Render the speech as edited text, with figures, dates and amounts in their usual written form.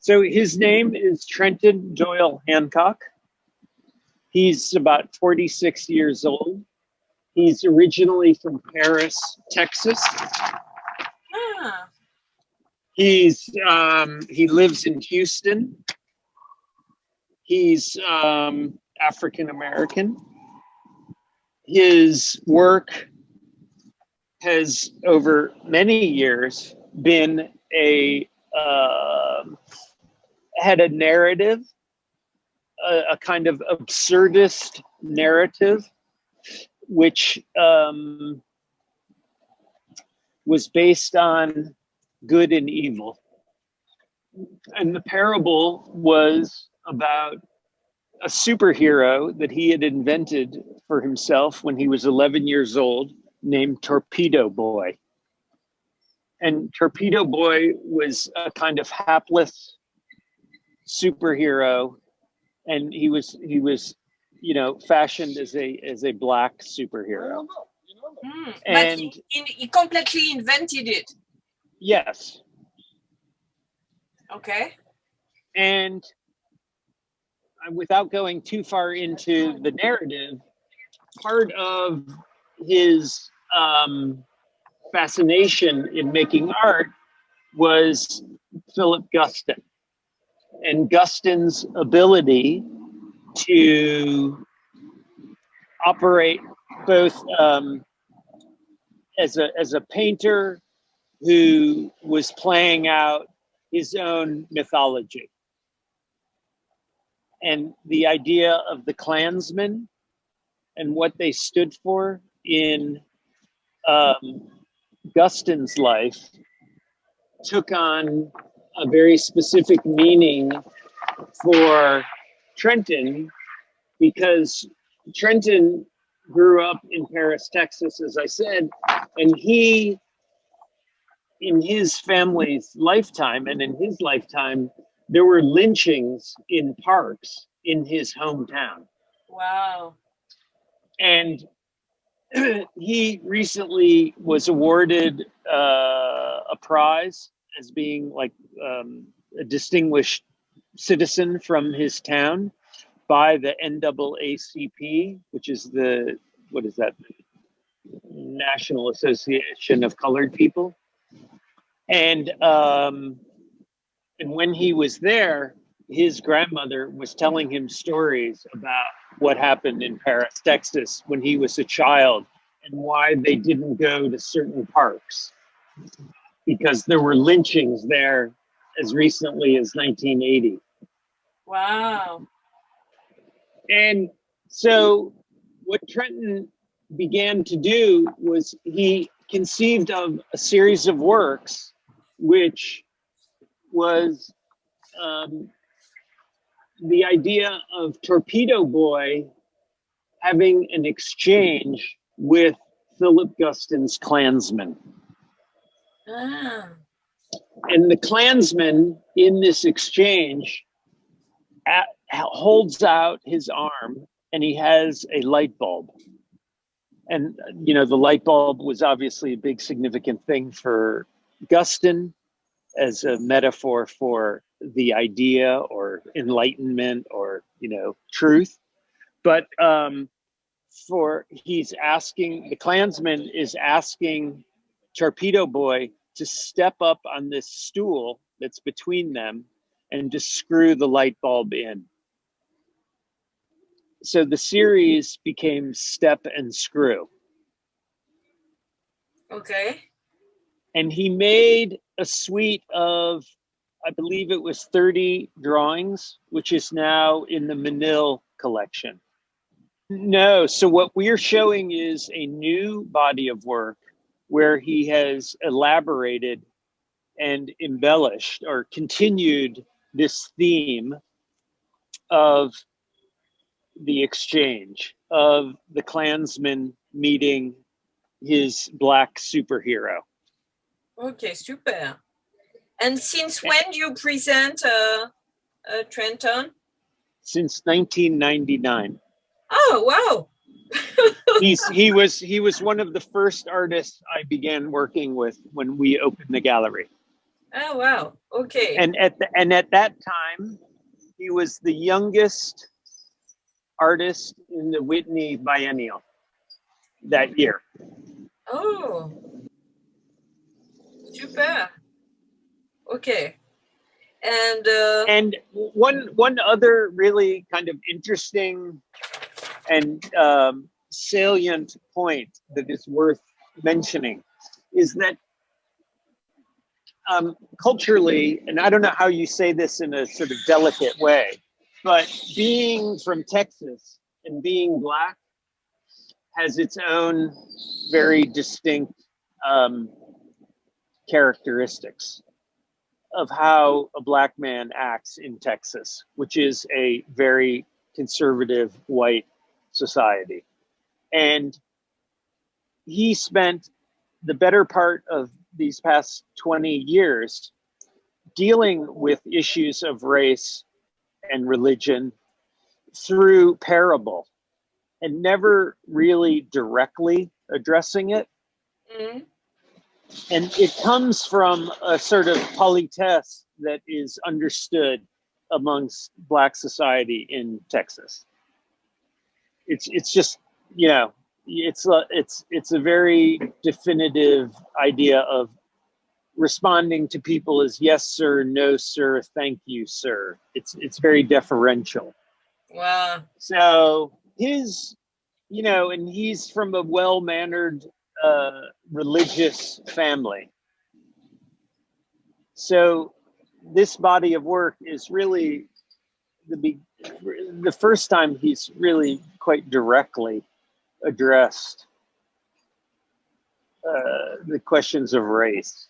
So his name is Trenton Doyle Hancock. He's about 46 years old. He's originally from Paris, Texas. Ah. He lives in Houston. He's African American. His work has over many years been had a narrative, a kind of absurdist narrative, which was based on good and evil. And the parable was about a superhero that he had invented for himself when he was 11 years old, named Torpedo Boy. And Torpedo Boy was a kind of hapless superhero, and he was fashioned as a black superhero. But he completely invented it. Yes. Okay. And without going too far into the narrative, part of his fascination in making art was Philip Guston, and Guston's ability to operate both as a painter who was playing out his own mythology. And the idea of the Klansmen and what they stood for in Guston's life took on a very specific meaning for Trenton, because Trenton grew up in Paris, Texas, as I said, and he, in his family's lifetime and in his lifetime, there were lynchings in parks in his hometown. Wow. And he recently was awarded a prize as being like a distinguished citizen from his town by the NAACP, which is the National Association of Colored People. And when he was there, his grandmother was telling him stories about what happened in Paris, Texas when he was a child, and why they didn't go to certain parks, because there were lynchings there as recently as 1980. Wow. And so what Trenton began to do was he conceived of a series of works which was the idea of Torpedo Boy having an exchange with Philip Guston's Klansmen. Ah. And the Klansman in this exchange holds out his arm, and he has a light bulb. And, the light bulb was obviously a big significant thing for Guston as a metaphor for the idea or enlightenment or, truth. But the Klansman is asking Torpedo Boy to step up on this stool that's between them and to screw the light bulb in. So the series became Step and Screw. Okay. And he made a suite of, I believe it was 30 drawings, which is now in the Menil collection. No, so what we're showing is a new body of work where he has elaborated and embellished or continued this theme of the exchange of the Klansman meeting his black superhero. Okay, super. And since when do you present Trenton? Since 1999. Oh, wow. He was one of the first artists I began working with when we opened the gallery. Oh, wow. Okay. And at that time, he was the youngest artist in the Whitney Biennial that year. Oh, super. Okay. And one other really kind of interesting and salient point that is worth mentioning is that culturally, and I don't know how you say this in a sort of delicate way, but being from Texas and being Black has its own very distinct characteristics of how a Black man acts in Texas, which is a very conservative white society. And he spent the better part of these past 20 years dealing with issues of race and religion through parable and never really directly addressing it. Mm. And it comes from a sort of politesse that is understood amongst Black society in Texas. It's just, you know, it's a very definitive idea of responding to people as yes sir, no sir, thank you sir. It's very deferential. Wow. So his, you know, and he's from a well-mannered religious family. So this body of work is really the first time he's really quite directly addressed the questions of race.